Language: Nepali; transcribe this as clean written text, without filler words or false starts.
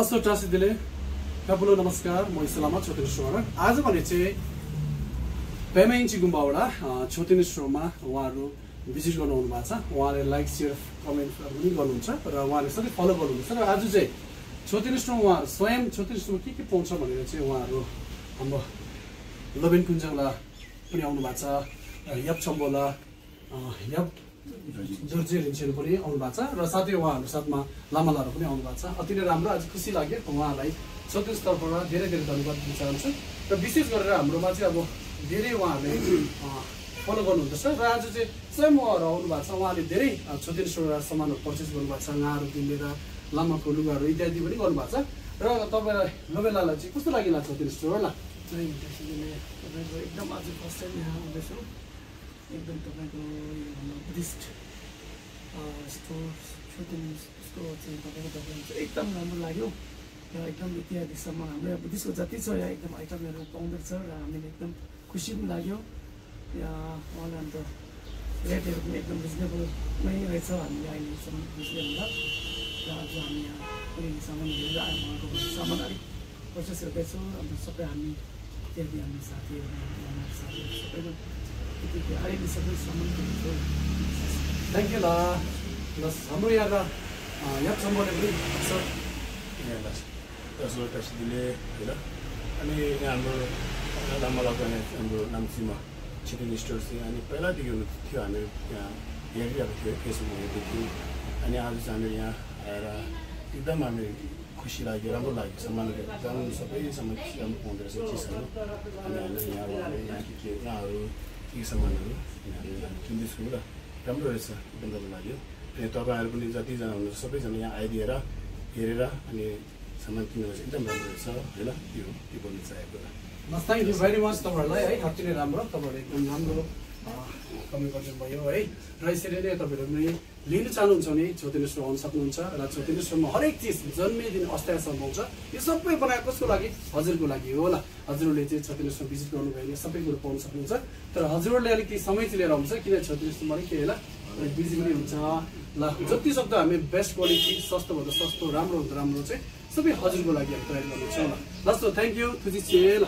दिले कापुलो नमस्कार म इस्लामा छोतेश्वर आज भने चाहिँ पेमेन्ची गुम्बावडा छोतेश्वरमा उहाँहरु भिजिट गर्नु हुनु भएको छ। उहाँले लाइक शेयर कमेन्ट पनि गर्नुहुन्छ र उहाँले सधैँ फलो गर्नुहुन्छ र आज चाहिँ छोतेश्वरमा उहाँहरु स्वयं छोतेश्वरमा के पाउँछ भनेर चाहिँ उहाँहरु हाम्रो लबेन कुञ्जला पनि आउनु भएको छ। यप छम्बोला यप जर्जी लिन्छेल पनि आउनु भएको छ र साथै उहाँहरु साथमा लामालाहरु पनि आउनु भएको छ। अति नै राम्रो, आज खुसी लाग्यो। उहाँलाई छोतेश्वर तर्फबाट धेरै धेरै धन्यवाद दिन चाहन्छु र विशेष गरेर हाम्रोमा चाहिँ अब धेरै उहाँहरुले फलो गर्नुहुँदैछ र आज चाहिँ स्वयं उहाँहरु आउनु भएको छ। उहाँले धेरै छोतेश्वर सामानहरु पर्चेस गर्नु भएको छ, गाहरुदेखि लिएर लामाको लुगाहरु इत्यादि पनि गर्नु भएको छ। र तपाईलाई लबेलालाई चाहिँ कस्तो लाग्यो छोतेश्वरलाई? एकदम आज फर्स्ट टाइम यहाँ आउँदैछु। एकदम तपाईँको बुद्धिस्ट स्टोर स्टोर चाहिँ तपाईँको दोकान चाहिँ एकदम राम्रो लाग्यो र एकदम इत्यादिसम्म हाम्रो बुद्धिस्टको जति छ यहाँ एकदम आइटमहरू पाउँदैछ र हामीले एकदम खुसी पनि लाग्यो। यहाँ उहाँले अन्त रेटहरू पनि एकदम रिजनेबलमै रहेछ। हामीले अहिलेसम्म बुझ्दै र आज हामी यहाँ कुनै सामान हेरेर उहाँको सामान अलिक पर्चेस गर्दैछौँ। अन्त सबै हामी इत्यादि हामी साथीहरू सबैको थ्याङ्क यू ल। प्लस हाम्रो यहाँका यप छम्बोले पनि दिले होइन। अनि यहाँ हाम्रो लामालाको हाम्रो नाम्चीमा चिकन स्टोर थियो। अनि पहिलादेखि थियो, हामीहरू यहाँ हेरिरहेको थियो, फेसबुकमा हेर्दै थियौँ। अनि आज चाहिँ हामीले यहाँ आएर एकदम हामी खुसी लाग्यो, राम्रो लाग्यो। सामानहरू एकदम सबै सामान राम्रो पाउँदो रहेछ चिजहरू। अनि हामीले यहाँ यहाँहरू के सामानहरू किन्दैछौँ र राम्रो रहेछ, एकदम राम्रो लाग्यो। अनि तपाईँहरू पनि जतिजना हुनुहुन्छ सबैजना यहाँ आइदिएर हेरेर अनि सामान किन्नुहोस्, एकदम राम्रो रहेछ होइन। त्यो बोल्नु चाहेको कुरा। थ्याङ्क यू भेरी मच तपाईँहरूलाई है। अति नै राम्रो, तपाईँहरू एकदम राम्रो कमेन्ट गर्नुभयो है। र यसरी नै तपाईँहरू पनि लिन चाहनुहुन्छ भने छोतेश्वर आउन सक्नुहुन्छ र छोतेश्वरमा हरेक चिज जन्मेदेखि अस्तासम्म आउँछ। यो सबै बनाएको कसको लागि? हजुरको लागि होला। हजुरहरूले चाहिँ छोतेश्वर भिजिट गर्नुभयो भने सबै कुरो पाउन सक्नुहुन्छ। तर हजुरहरूले अलिकति समय चाहिँ लिएर आउँछ, किन छोतेश्वरमा अलिक होला बिजी पनि हुन्छ ल। जति सक्दो हामी बेस्ट क्वालिटी, सस्तोभन्दा सस्तो, राम्रो भन्दा राम्रो चाहिँ सबै हजुरको लागि हामी तयार गर्नेछौँ ल। लास्ट थ्याङ्क यू, खुसी छ ल।